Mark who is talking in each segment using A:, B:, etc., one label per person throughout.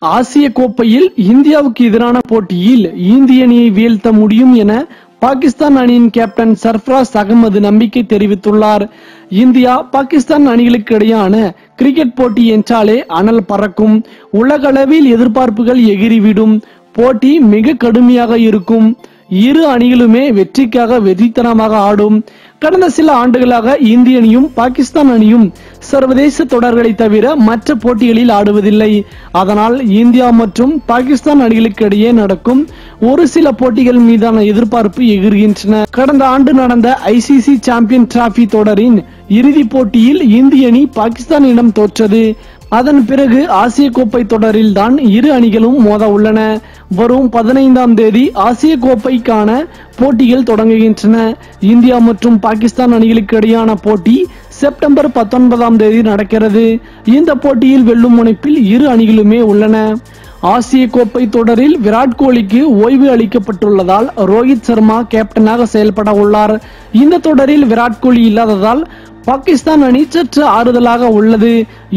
A: ஆசிய கோப்பையில் இந்தியாவுக்கு எதிரான போட்டியில் இந்திய அணியை வீழ்த்த முடியும் என பாகிஸ்தான் அணியின் கேப்டன் சர்ஃபராஸ் அகமது நம்பிக்கை தெரிவித்துள்ளார். இந்தியா பாகிஸ்தான் அணிகளுக்கு இடையான கிரிக்கெட் போட்டி என்றாலே அனல் பறக்கும். உலகளவில் எதிர்பார்ப்புகள் எகிரிவிடும். போட்டி மிக கடுமையாக இருக்கும். இரு அணிகளுமே வெற்றிக்காக வெறித்தனமாக ஆடும். கடந்த சில ஆண்டுகளாக இந்திய அணியும் பாகிஸ்தான் அணியும் சர்வதேச தொடர்களை தவிர மற்ற போட்டிகளில் ஆடுவதில்லை. அதனால் இந்தியா மற்றும் பாகிஸ்தான் அணிகளுக்கு இடையே நடக்கும் ஒரு சில போட்டிகள் மீதான எதிர்பார்ப்பு எகிர்கின்றன. கடந்த ஆண்டு நடந்த ஐசிசி சாம்பியன் டிராபி தொடரின் இறுதி போட்டியில் இந்திய அணி பாகிஸ்தானிடம் தோற்றது. அதன் பிறகு ஆசிய கோப்பை தொடரில் தான் இரு அணிகளும் மோத உள்ளன. வரும் 15ஆம் தேதி ஆசிய கோப்பைக்கான போட்டிகள் தொடங்குகின்றன. இந்தியா மற்றும் பாகிஸ்தான் அணிகளுக்கு இடையான போட்டி செப்டம்பர் 19ஆம் தேதி நடக்கிறது. இந்த போட்டியில் வெல்லும் முனைப்பில் இரு அணிகளுமே உள்ளன. ஆசிய கோப்பை தொடரில் விராட் கோலிக்கு ஓய்வு அளிக்கப்பட்டுள்ளதால் ரோஹித் சர்மா கேப்டனாக செயல்பட உள்ளார். இந்த தொடரில் விராட் கோலி இல்லாததால் பாகிஸ்தான் அணி சற்று ஆறுதலாக உள்ளது.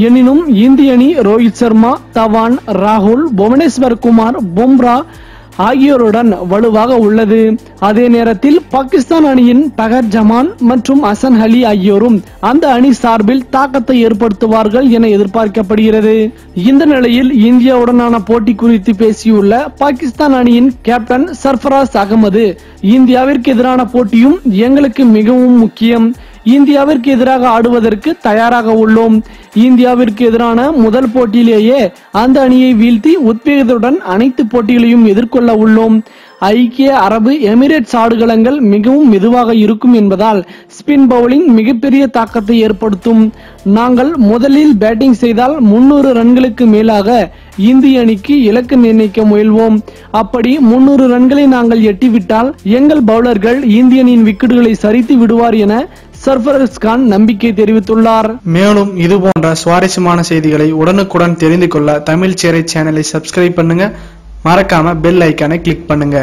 A: எனினும் இந்திய அணி ரோஹித் சர்மா, தவான், ராகுல், புவனேஸ்வர் குமார், பும்ரா ஆகியோருடன் வலுவாக உள்ளது. அதே நேரத்தில் பாகிஸ்தான் அணியின் பகர் ஜமான் மற்றும் ஹசன் அலி ஆகியோரும் அந்த அணி சார்பில் தாக்கத்தை ஏற்படுத்துவார்கள் என எதிர்பார்க்கப்படுகிறது. இந்த நிலையில் இந்தியாவுடனான போட்டி குறித்து பேசியுள்ள பாகிஸ்தான் அணியின் கேப்டன் சர்ஃபராஸ் அகமது, இந்தியாவிற்கு எதிரான போட்டியும் எங்களுக்கு மிகவும் முக்கியம். இந்தியாவிற்கு எதிராக ஆடுவதற்கு தயாராக உள்ளோம். இந்தியாவிற்கு எதிரான முதல் போட்டியிலேயே அந்த அணியை வீழ்த்தி உத்வேகத்துடன் அனைத்து போட்டிகளையும் எதிர்கொள்ள உள்ளோம். ஐக்கிய அரபு எமிரேட்ஸ் ஆடுகளங்கள் மிகவும் மெதுவாக இருக்கும் என்பதால் ஸ்பின் பவுலிங் மிகப்பெரிய தாக்கத்தை ஏற்படுத்தும். நாங்கள் முதலில் பேட்டிங் செய்தால் 300 ரன்களுக்கு மேலாக இந்திய அணிக்கு இலக்கு நிர்ணயிக்க முயல்வோம். அப்படி 300 ரன்களை நாங்கள் எட்டிவிட்டால் எங்கள் பவுலர்கள் இந்திய அணியின் விக்கெட்டுகளை சரித்து விடுவார் என சர்ஃபராஸ் கான் நம்பிக்கை தெரிவித்துள்ளார்.
B: மேலும் இது போன்ற சுவாரஸ்யமான செய்திகளை உடனுக்குடன் தெரிந்து கொள்ள தமிழ் சேரை சேனலை சப்ஸ்கிரைப் பண்ணுங்க. மறக்காம பெல் ஐக்கானை கிளிக் பண்ணுங்க.